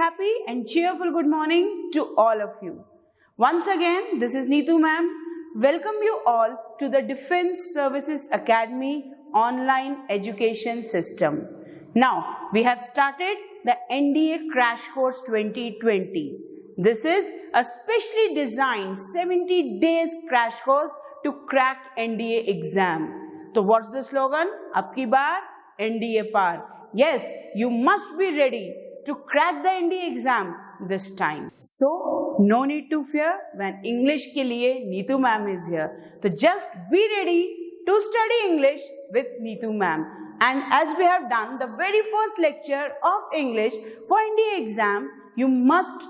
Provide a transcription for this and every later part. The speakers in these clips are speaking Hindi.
happy and cheerful good morning to all of you. Once again, this is Neetu ma'am. Welcome you all to the Defense Services Academy online education system. Now, we have started the NDA Crash Course 2020. This is a specially designed 70 days crash course to crack NDA exam. So what's the slogan? Abki baar NDA par. Yes, you must be ready to crack the NDA exam this time. So no need to fear when English ke liye Neetu ma'am is here. So just be ready to study English with Neetu ma'am. And as we have done the very first lecture of English for NDA exam, you must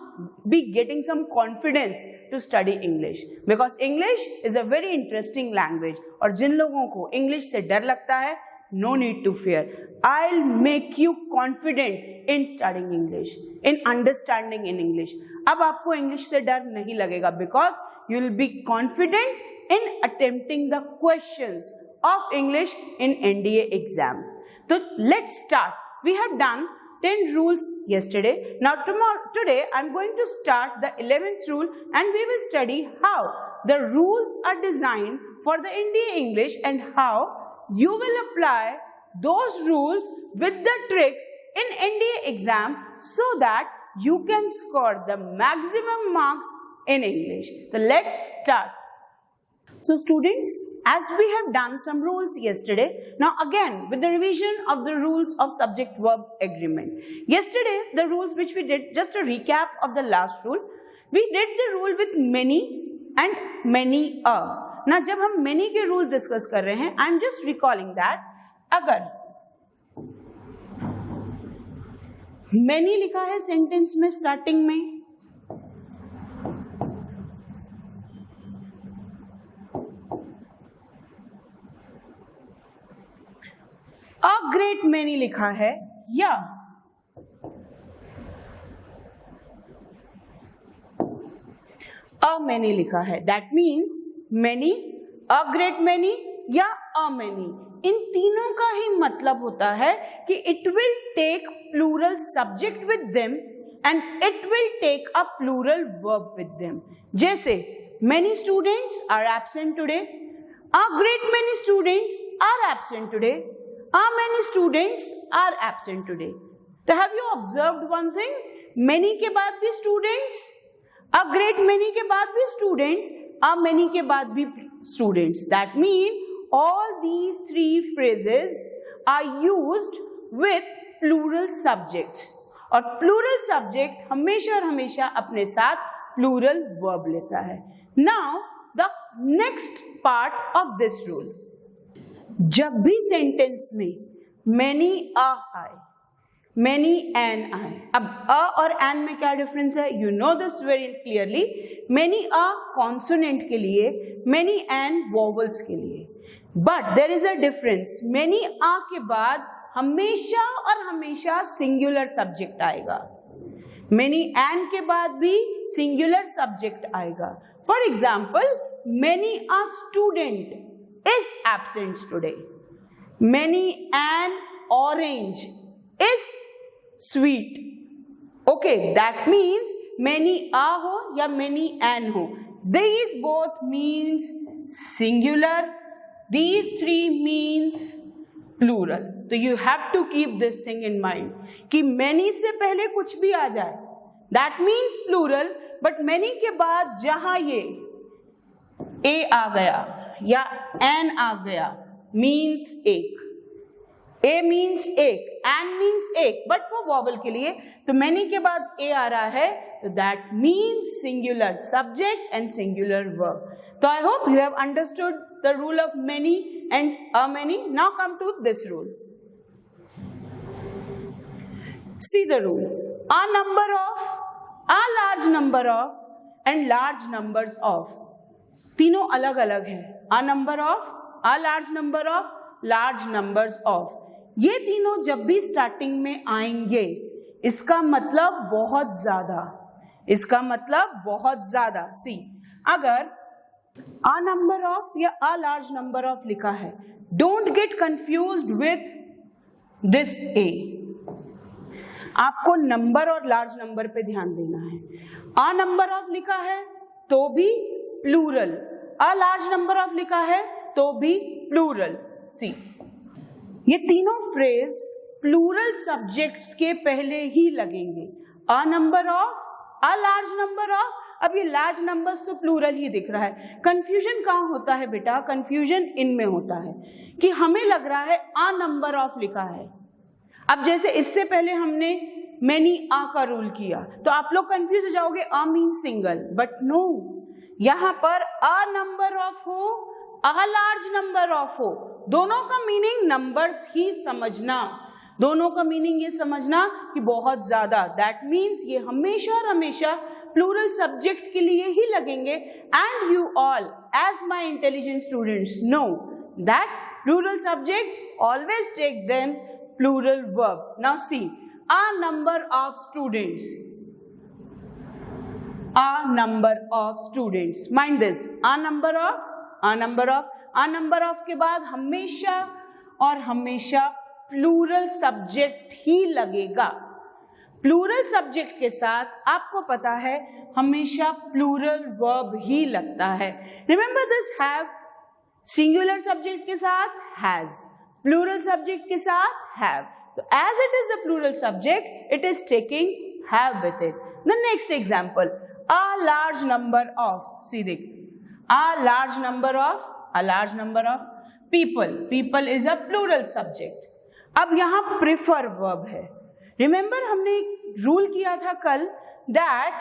be getting some confidence to study English because English is a very interesting language. और जिन लोगों को English से डर लगता है, no need to fear. I'll make you confident in studying English, in understanding in English. अब आपको English से डर नहीं लगेगा because you will be confident in attempting the questions of English in NDA exam. So let's start. We have done 10 rules yesterday. Now today I'm going to start the 11th rule and we will study how the rules are designed for the NDA English and how you will apply those rules with the tricks in NDA exam so that you can score the maximum marks in English. So let's start. So students, as we have done some rules yesterday, now again with the revision of the rules of subject-verb agreement. Yesterday, the rules which we did, just a recap of the last rule, we did the rule with many and many a. ना जब हम many के रूल डिस्कस कर रहे हैं, I'm just recalling that अगर many लिखा है सेंटेंस में स्टार्टिंग में, a great many लिखा है या a many लिखा है, that means many, a great many या a many, इन तीनों का ही मतलब होता है कि it will take plural subject with them and it will take a plural verb with them. जैसे many students are absent today, a great many students are absent today, a many students are absent today. तो have you observed one thing? Many के बाद भी students, a great many के बाद भी students, a many के बाद भी students. That means all these three phrases are used with plural subjects. और plural subject हमेशा और हमेशा अपने साथ plural verb लेता है. Now the next part of this rule. जब भी sentence में many a आए, many an आए, अब a और an में क्या difference है? You know this very clearly. Many a consonant के लिए, many an vowels के लिए. But there is a difference. Many a के बाद हमेशा और हमेशा singular subject आएगा. Many an के बाद भी singular subject आएगा. For example, many a student is absent today. Many an orange is sweet. Okay, that means many a हो या many an हो. These both means singular. These three means plural. So you have to keep this thing in mind कि many से पहले कुछ भी आ जाए, that means plural. But many के बाद जहाँ ये a आ गया या an आ गया means एक. A means एक, an means एक, but for vowel के लिए तो many के बाद a आ रहा है, तो that means singular subject and singular verb. So I hope you have understood the rule of many and a many. Now come to this rule. See the rule. A number of, a large number of and large numbers of. तीनों अलग अलग हैं. A number of, a large number of, large numbers of. ये तीनों जब भी स्टार्टिंग में आएंगे, इसका मतलब बहुत ज्यादा, इसका मतलब बहुत ज्यादा. सी, अगर a number of या a large number of लिखा है, don't get confused with this a. आपको नंबर और लार्ज नंबर पे ध्यान देना है। अ नंबर ऑफ लिखा है तो भी plural, a large number of लिखा है तो भी प्लूरल। सी, ये तीनों फ्रेज प्लूरल सब्जेक्ट्स के पहले ही लगेंगे। A number of, a large number of. अब ये लार्ज नंबर्स तो प्लूरल ही दिख रहा है। कंफ्यूजन कहाँ होता है बेटा? कंफ्यूजन इनमें होता है कि हमें लग रहा है अ नंबर ऑफ लिखा है। अब जैसे इससे पहले हमने मैनी आ का रूल किया तो आप लोग कंफ्यूज हो जाओगे, a means single, but no, यहां पर अ नंबर ऑफ हो, अ लार्ज नंबर ऑफ हो, दोनों का मीनिंग नंबर्स ही समझना, दोनों का मीनिंग ये समझना कि बहुत ज्यादा। दैट मीन्स ये हमेशा और हमेशा प्लूरल सब्जेक्ट के लिए ही लगेंगे। And you all as my intelligent students know that plural subjects always take them plural verb. Now see, a number of students, a number of students, mind this, a number of, a number of, a number of के बाद हमेशा और हमेशा प्लूरल सब्जेक्ट ही लगेगा। प्लूरल सब्जेक्ट के साथ आपको पता है हमेशा प्लूरल वर्ब ही लगता है। Remember this, have singular subject के साथ हैज, प्लूरल सब्जेक्ट के साथ हैव। तो as it is a plural subject, it is taking have with it. The next example, a large number of, see देख, a large number of, a large number of people, people is a plural subject. अब यहां प्रेफर वर्ब है। रिमेंबर हमने रूल किया था कल दैट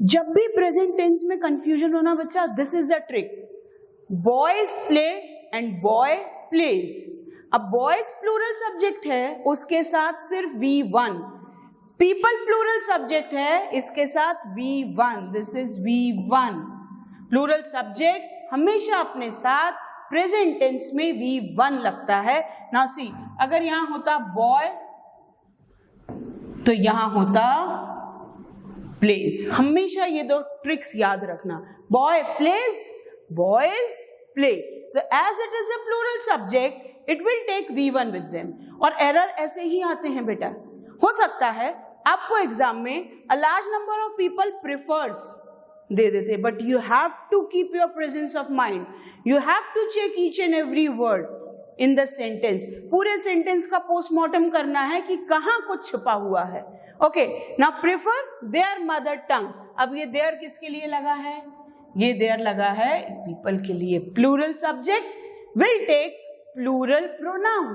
जब भी प्रेजेंट टेंस में कंफ्यूजन होना बच्चा, this is a trick, boys play and boy plays. अब बॉयज प्लूरल सब्जेक्ट है, उसके साथ सिर्फ V1, पीपल प्लूरल सब्जेक्ट है, इसके साथ V1, this is V1। Plural subject हमेशा अपने साथ प्रेजेंट टेंस में V1 लगता है। नाउ सी, अगर यहां होता बॉय तो यहां होता प्लेस। हमेशा ये दो ट्रिक्स याद रखना, बॉय प्लेस, बॉयज प्ले। तो as it is a plural subject, it will take V1 with them. और एरर ऐसे ही आते हैं बेटा। हो सकता है आपको एग्जाम में a large number of people prefers दे देते, but you have to keep your presence of mind, you have to check each and every word in the sentence. पूरे सेंटेंस का पोस्टमार्टम करना है कि कहां कुछ छुपा हुआ है। Okay, now prefer their mother tongue. अब ये देयर किसके लिए लगा है? ये देयर लगा है पीपल के लिए। Plural subject will take plural pronoun.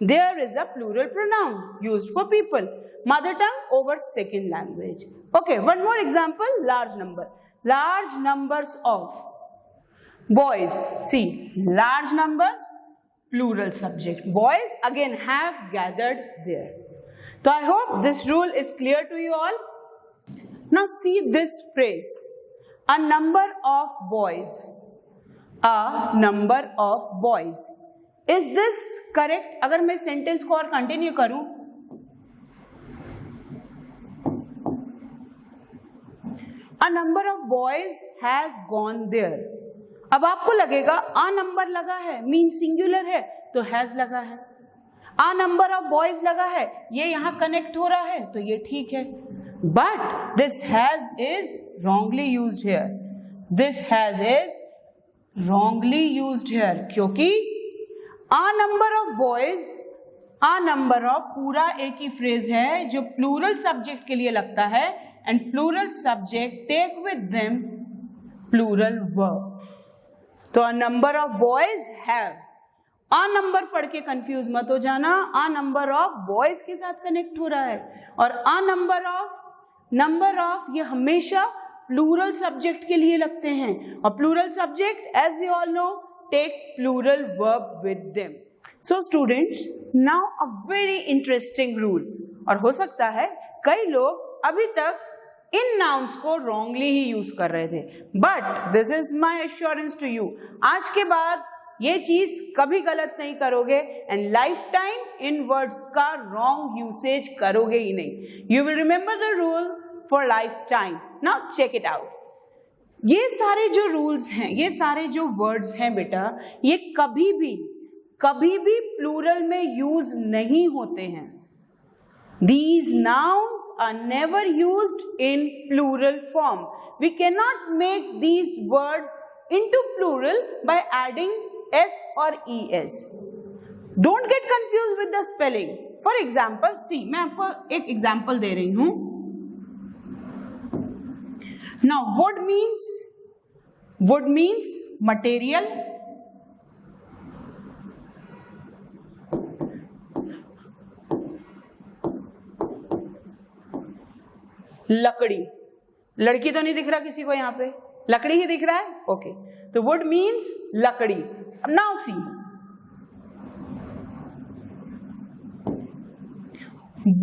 There is a plural pronoun used for people. Mother tongue over second language. Okay, one more example, large number. Large numbers of boys. See, large numbers, plural subject. Boys again have gathered there. So I hope this rule is clear to you all. Now see this phrase, a number of boys. A number of boys. Is this correct? अगर मैं सेंटेंस को और कंटिन्यू करूं, a number of boys has gone there. अब आपको लगेगा a नंबर लगा है, मीन सिंगुलर है, तो has लगा है। a number of boys लगा है, ये यहां कनेक्ट हो रहा है, तो ये ठीक है। But this has is wrongly used here. This has is wrongly used here, क्योंकि a number of boys, a number of पूरा एक ही फ्रेज है जो प्लूरल सब्जेक्ट के लिए लगता है, and plural subject take with them plural verb. तो a number of boys have, a number पढ़ के कंफ्यूज मत हो जाना, a number of boys के साथ कनेक्ट हो रहा है, और a number of ये हमेशा प्लूरल सब्जेक्ट के लिए लगते हैं, और plural subject as you all know take plural verb with them. So students, now a very interesting rule. और हो सकता है कई लोग अभी तक इन nouns को wrongly ही यूज कर रहे थे, but this is my assurance to you, आज के बाद ये चीज कभी गलत नहीं करोगे, and life time in words का रॉन्ग यूसेज करोगे ही नहीं। You will remember the rule for lifetime. Now check it out. ये सारे जो रूल्स हैं, ये सारे जो वर्ड्स हैं बेटा, ये कभी भी प्लूरल में यूज नहीं होते हैं। These nouns are never used in plural form. We cannot make these words into plural by adding s or es. Don't get confused with the spelling. For example, see, मैं आपको एक example दे रही हूँ. Now, wood means material. लकड़ी, लड़की तो नहीं दिख रहा किसी को यहाँ पे, लकड़ी ही दिख रहा है. ओके, तो वुड मीन्स लकड़ी. नाउ सी,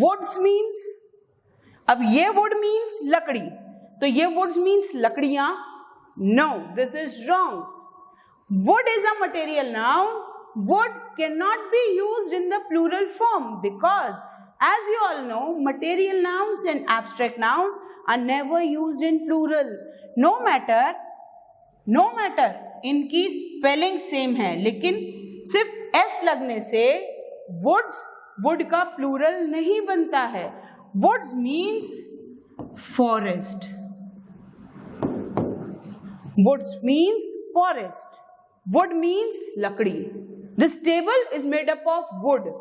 वुड्स मीन्स, अब ये वुड मीन्स लकड़ी, तो ये वुड्स मीन्स लकड़ियां. No, this is wrong. Wood is a material noun. Wood can not be used in the plural form because as you all know, material nouns and abstract nouns are never used in plural. No matter इनकी spelling same है, लेकिन सिर्फ s लगने से wood का plural नहीं बनता है. Woods means forest. Woods means forest. Wood means लकड़ी. This table is made up of wood.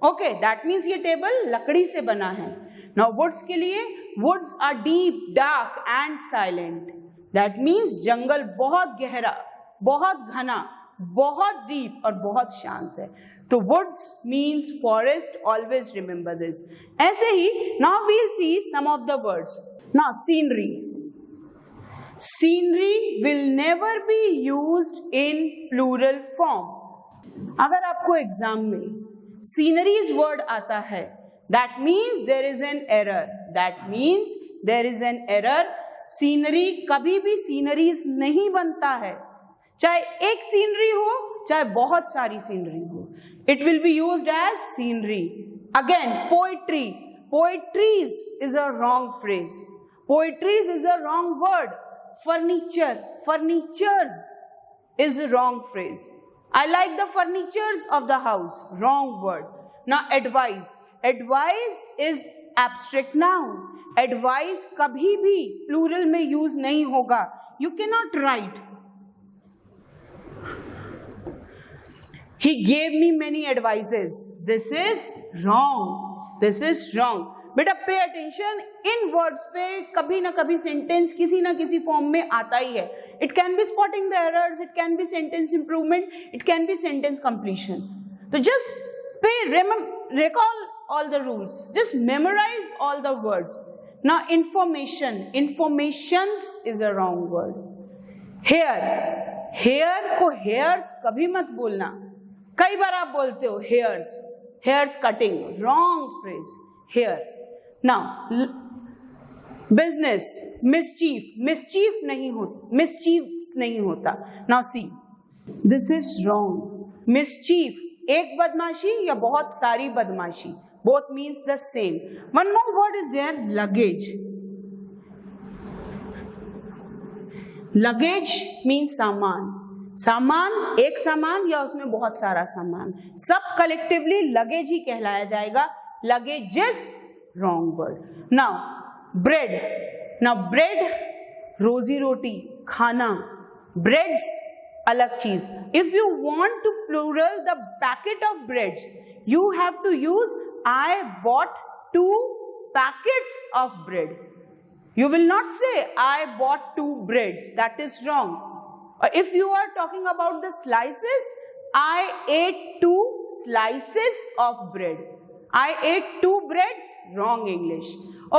Okay, that means ये टेबल लकड़ी से बना है. नाउ वुड्स के लिए, woods are deep, dark and silent. That means जंगल बहुत गहरा, बहुत घना, बहुत डीप और बहुत शांत है. तो woods means forest. Always remember this. ऐसे ही now we'll see some of the words. Now scenery. Scenery will never be used in plural form. अगर आपको एग्जाम में सीनरीज वर्ड आता है, that means there is an error. That means there is an error. Scenery कभी भी सीनरीज नहीं बनता है, चाहे एक सीनरी हो चाहे बहुत सारी सीनरी हो. It will be used as scenery. Again, poetry. Poetries is a wrong phrase. Poetries is a wrong word. Furniture, furnitures is a wrong phrase. I like the furnitures of the house. Wrong word. Now advise. Advise is abstract noun. Advise कभी भी plural में use नहीं होगा. You cannot write. He gave me many advices. This is wrong. This is wrong. बेटा पे अटेंशन. इन वर्ड्स पे कभी ना कभी सेंटेंस किसी ना किसी फॉर्म में आता ही है. It can be spotting the errors, it can be sentence improvement, it can be sentence completion. तो just pay recall all the rules, just memorize all the words. Now information. Informations is a wrong word. Hair. Hair को हेयर्स कभी मत बोलना. कई बार आप बोलते हो hairs, hairs cutting. Wrong phrase. Hair. Now, business, mischief. Mischief नहीं होता, mischiefs नहीं होता. Now see, this is wrong. Mischief, एक बदमाशी या बहुत सारी बदमाशी. Both means the same. One more word is there, luggage. Luggage means सामान. सामान, एक सामान या उसमें बहुत सारा सामान, सब collectively luggage ही कहलाया जाएगा. Luggages, wrong word. Now bread. Now bread, रोजी रोटी, खाना. Breads अलग चीज. If you want to plural the packet of breads, you have to use I bought 2 packets of bread. You will not say I bought 2 breads. That is wrong. If you are talking about the slices, I ate 2 slices of bread. I ate 2 breads. Wrong English.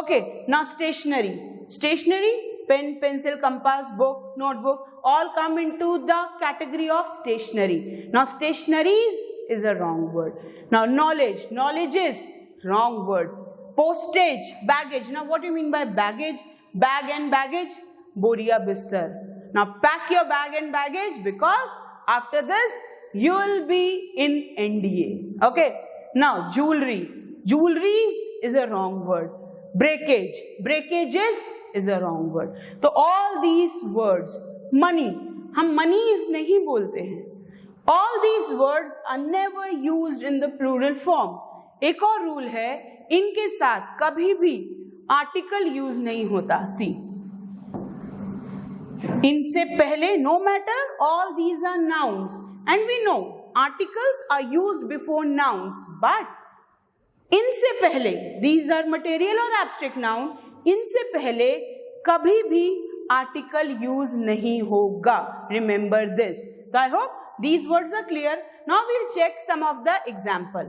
Okay, now stationery. Stationery, pen, pencil, compass, book, notebook, all come into the category of stationery. Now stationaries is a wrong word. Now knowledge. Knowledge is wrong word. Postage, baggage. Now what do you mean by baggage? Bag and baggage, boriya bistar. Now pack your bag and baggage because after this you will be in NDA. Okay. Now jewelry. Jewelries is a wrong word. Breakage. Breakages is a wrong word. तो all these words. Money. हम monies नहीं बोलते हैं. All these words are never used in the plural form. एक और रूल है इनके साथ कभी भी आर्टिकल यूज नहीं होता। सी, इनसे पहले, no matter all these are nouns and we know articles are used before nouns, but इनसे पहले, दीज आर मटेरियल और एब्स्ट्रैक्ट नाउन, इनसे पहले कभी भी आर्टिकल यूज नहीं होगा। Remember this. So I hope these words are clear. Now we'll check some of the example.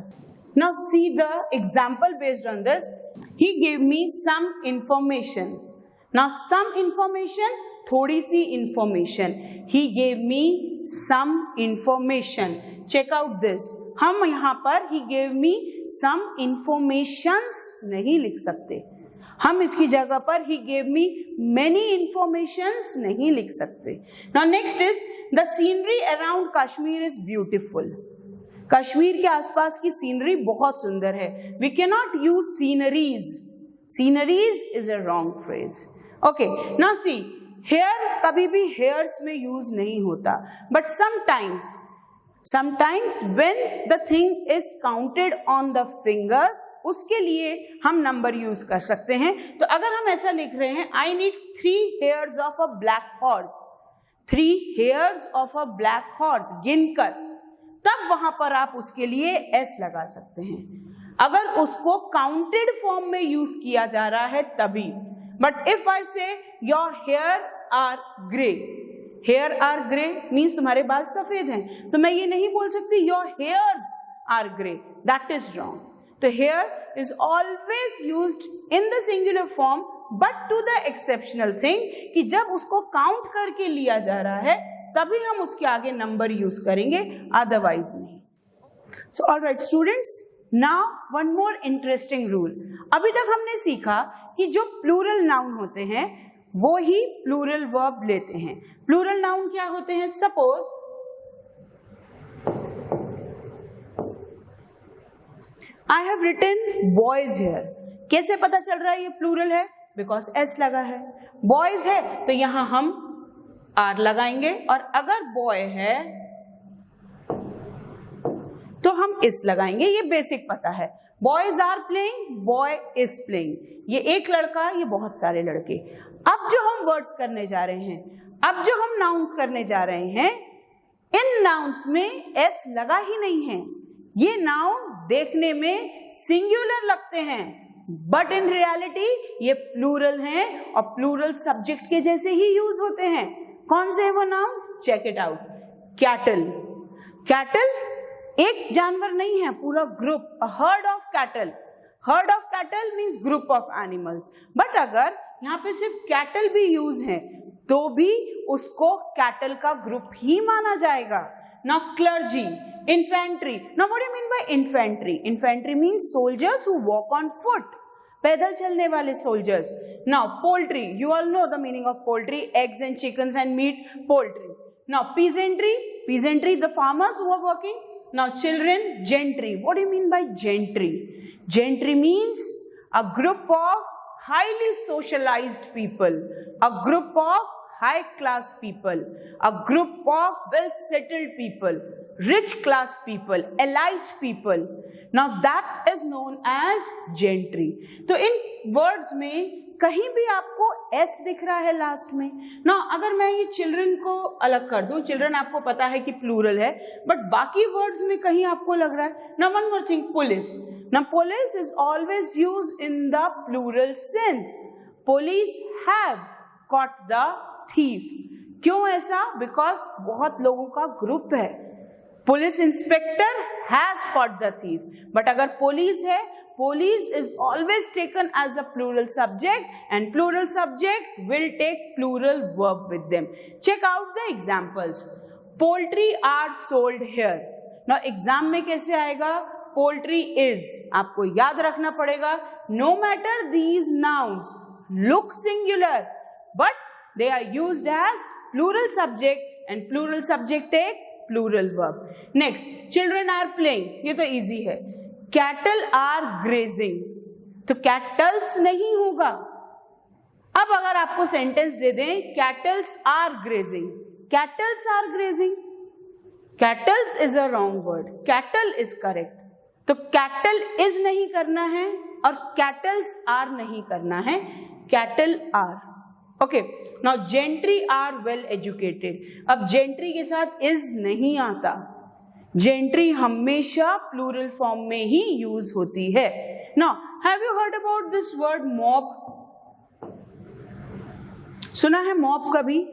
Now see the example based on this. He gave me some information. Now some information, थोड़ी सी information. He gave me some information. Check out this. हम यहाँ पर he gave me some informations नहीं लिख सकते, हम इसकी जगह पर he gave me many informations नहीं लिख सकते। Now next is the scenery around Kashmir is beautiful. Kashmir के आसपास की सीनरी बहुत सुंदर है। We cannot use sceneries. Sceneries is a wrong phrase. Okay, now see, here कभी भी hairs में use नहीं होता, but sometimes when the thing is counted on the fingers, उसके लिए हम नंबर यूज कर सकते हैं। तो अगर हम ऐसा लिख रहे हैं, I need 3 hairs of a black horse, 3 hairs of a black horse, गिनकर, तब वहां पर आप उसके लिए s लगा सकते हैं। अगर उसको काउंटेड फॉर्म में यूज किया जा रहा है तभी। But if I say your hair are grey, hair are grey means तुम्हारे बाल सफेद हैं, तो मैं ये नहीं बोल सकती your hairs are grey, that is wrong. तो hair is always used in the singular form, but to the exceptional thing कि जब उसको काउंट करके लिया जा रहा है तभी हम उसके आगे नंबर यूज करेंगे, अदरवाइज नहीं। So alright students, now one more interesting rule. अभी तक हमने सीखा कि जो प्लूरल नाउन होते हैं वो ही प्लूरल वर्ब लेते हैं। प्लूरल नाउन क्या होते हैं? Suppose I have written boys here, कैसे पता चल रहा है ये प्लूरल है? बिकॉज एस लगा है। बॉयज है तो यहां हम आर लगाएंगे, और अगर बॉय है तो हम इस लगाएंगे। ये बेसिक पता है। Boys are playing, boy is playing, ये एक लड़का, ये बहुत सारे लड़के। अब जो हम वर्ड्स करने जा रहे हैं, अब जो हम नाउन्स करने जा रहे हैं, इन नाउन्स में एस लगा ही नहीं है। ये नाउन देखने में सिंगुलर लगते हैं, बट इन रियलिटी ये प्लूरल हैं और प्लूरल सब्जेक्ट के जैसे ही यूज होते हैं। कौन से है वो noun? Check it out. Cattle, cattle एक जानवर नहीं है, पूरा group, a herd of cattle. Herd of cattle means group of animals. But अगर यहाँ पे सिर्फ कैटल भी यूज है तो भी उसको कैटल का ग्रुप ही माना जाएगा। Now clergy, infantry. Now what do you mean by infantry? Infantry means soldiers who walk on foot, पैदल चलने वाले soldiers. Now poultry, you all know the meaning of poultry, eggs and chickens and meat, poultry. Now peasantry, peasantry the farmers who are working. Now children, gentry. What do you mean by gentry? Gentry means a group of highly socialized people, a group of high class people, a group of well settled people, rich class people, elite people. Now that is known as gentry. तो इन words में कहीं भी आपको s दिख रहा है लास्ट में ना। अगर मैं ये चिल्ड्रन को अलग कर दूं, चिल्ड्रन आपको पता है कि प्लूरल है, बट बाकी वर्ड्स में कहीं आपको लग रहा है ना। One more thing, police. ना police is always used in the plural sense. Police have caught the thief. क्यों ऐसा? बिकॉज बहुत लोगों का ग्रुप है। Police inspector has caught the thief. But अगर पुलिस है, police is always taken as a plural subject, and plural subject will take plural verb with them. Check out the examples. Poultry are sold here. Now exam में कैसे आएगा? Poultry is, आपको याद रखना पड़ेगा, no matter these nouns look singular, but they are used as plural subject and plural subject take plural verb. Next, children are playing. ये तो easy है। कैटल आर ग्रेजिंग, तो कैटल्स नहीं होगा। अब अगर आपको सेंटेंस दे दें cattles are grazing, cattles are grazing, cattles is a wrong word, cattle is correct. तो कैटल इज नहीं करना है, और कैटल्स आर नहीं करना है, cattle are. Okay, now gentry are well educated. अब जेंट्री के साथ इज नहीं आता, जेंट्री हमेशा प्लूरल फॉर्म में ही यूज होती है। Now have you heard about this word mob? सुना है मॉब कभी?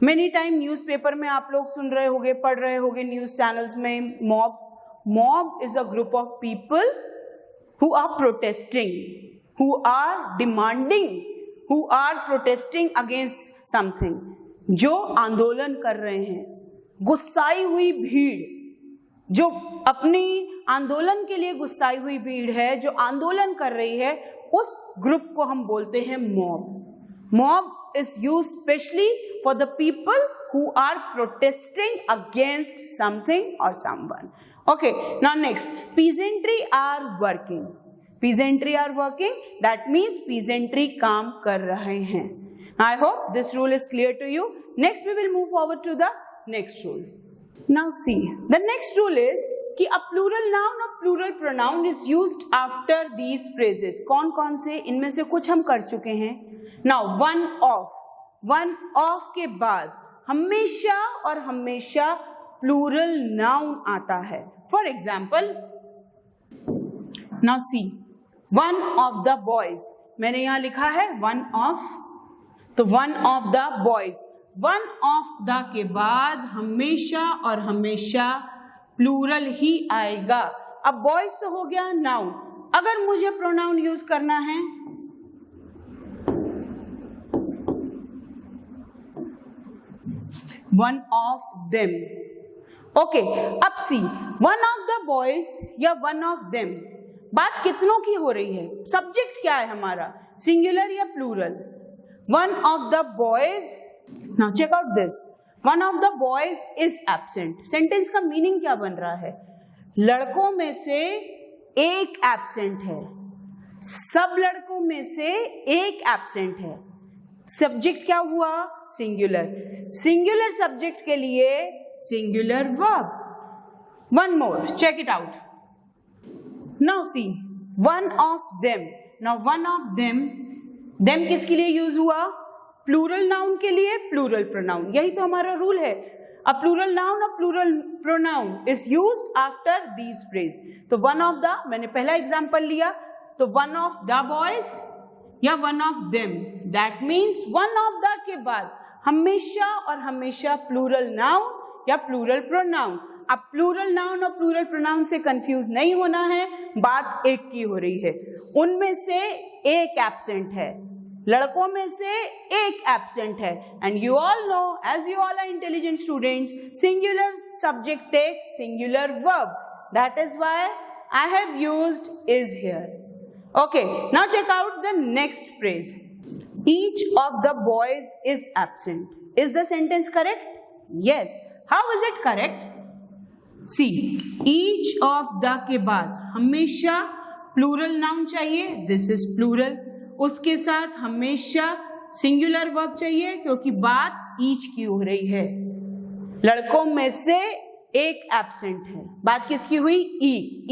मेनी टाइम न्यूज़पेपर में आप लोग सुन रहे होंगे, पढ़ रहे होंगे न्यूज चैनल्स में mob. Mob is a group of people who are protesting, who are demanding, who are protesting against something, जो आंदोलन कर रहे हैं। गुस्साई हुई भीड़, जो अपनी आंदोलन के लिए गुस्साई हुई भीड़ है, जो आंदोलन कर रही है, उस ग्रुप को हम बोलते हैं mob. Mob is used specially for the people who are protesting against something or someone. Okay, now next, peasantry are working. Peasantry are working, that means peasantry काम कर रहे हैं। I hope this rule is clear to you. Next we will move forward to the next rule. Now see, the next rule is कि a plural noun or plural pronoun is used after these phrases. कौन कौन से? इनमें से कुछ हम कर चुके हैं। Now one of के बाद हमेशा और हमेशा प्लूरल नाउन आता है। For example, now see, one of the boys, मैंने यहां लिखा है वन ऑफ, तो one of the boys, one of the के बाद हमेशा और हमेशा प्लूरल ही आएगा। अब बॉयज तो हो गया नाउन, अगर मुझे प्रोनाउन यूज करना है, वन ऑफ देम। ओके, अब सी, वन ऑफ द बॉयज या वन ऑफ देम, बात कितनों की हो रही है? सब्जेक्ट क्या है हमारा, सिंगुलर या plural? One of the boys, now check out this, one of the boys is absent. Sentence का मीनिंग क्या बन रहा है? लड़कों में से एक एब्सेंट है, सब लड़कों में से एक एब्सेंट है। सब्जेक्ट क्या हुआ? सिंगुलर। सिंगुलर सब्जेक्ट के लिए singular verb. One more, check it out. Now see, one of them. Now one of them, them किसके लिए यूज हुआ? प्लूरल नाउन के लिए, प्लूरल प्रोनाउन। यही तो हमारा रूल है। अ प्लूरल नाउन और plural pronoun is used after these phrase. तो वन ऑफ द, मैंने पहला एग्जांपल लिया, तो वन ऑफ द बॉयज या one of them, that means one of the के बाद हमेशा और हमेशा प्लूरल नाउन या प्लूरल प्रोनाउन। अब प्लूरल नाउन और प्लूरल प्रोनाउन से कंफ्यूज नहीं होना है, बात एक की हो रही है। उनमें से एक एब्सेंट है, लड़कों में से एक एब्सेंट है। And you all know, as you all are intelligent students, singular subject takes singular verb, that is why I have used is here. Okay, now check out the next phrase. Each of the boys is absent. Is the sentence correct? Yes. How is it correct? See, each of the के बाद हमेशा plural noun चाहिए, this is plural. उसके साथ हमेशा singular verb चाहिए, क्योंकि बात each की हो रही है। लड़कों में से एक absent है, बात किसकी हुई?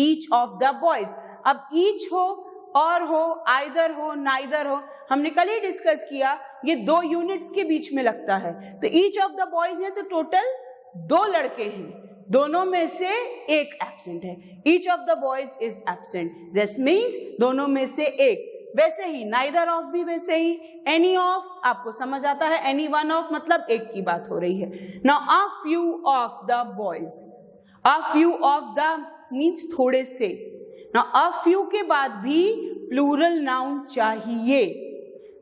each of the boys। अब each हो और हो, आइदर हो, नाइदर हो, हमने कल ही डिस्कस किया, ये दो यूनिट्स के बीच में लगता है। तो ईच ऑफ द बॉयज है तो टोटल दो लड़के हैं, दोनों में से एक एब्सेंट है। Each of the boys is absent, this means दोनों में से एक। वैसे ही नाइदर ऑफ भी वैसे ही, एनी ऑफ आपको समझ आता है, एनी वन ऑफ मतलब एक की बात हो रही है। Now a few of the boys, a few of the means थोड़े से। नाउ अ फ्यू के बाद भी प्लूरल नाउन चाहिए।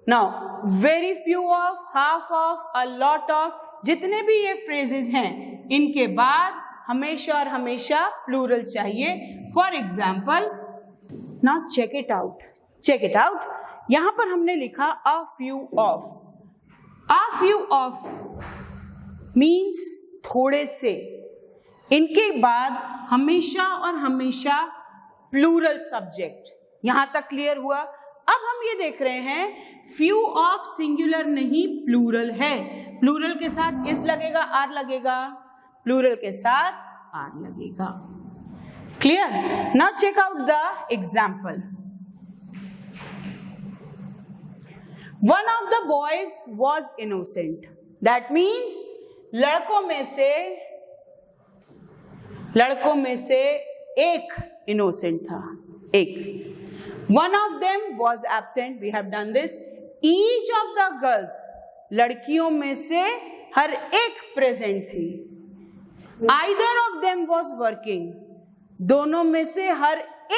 Now very few of, half of, a lot of, जितने भी ये फ्रेजेस हैं, इनके बाद हमेशा और हमेशा प्लूरल चाहिए। For example, now check it out, check it out. यहां पर हमने लिखा a few of. A few of means थोड़े से, इनके बाद हमेशा और हमेशा प्लूरल सब्जेक्ट। यहां तक क्लियर हुआ? अब हम ये देख रहे हैं फ्यू ऑफ सिंगुलर नहीं प्लूरल है। प्लूरल के साथ इस लगेगा, आर लगेगा, प्लूरल के साथ आर लगेगा। Clear? Now check out the example. One of the boys was innocent, that means लड़कों में से एक इनोसेंट था, एक। One of them was absent, we have done this. Each of the girls, लड़कियों में से हर एक प्रेजेंट थी। Either of them was working, दोनों में से हर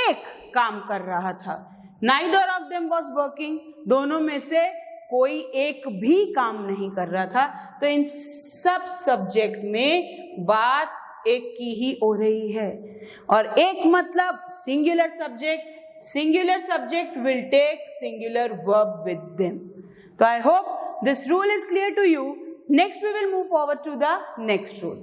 एक काम कर रहा था। Neither of them was working, दोनों में से कोई एक भी काम नहीं कर रहा था। तो इन सब सब्जेक्ट में बात एक की ही हो रही है, और एक मतलब singular subject will take singular verb with them. तो I hope this rule is clear to you. Next we will move forward to the next rule.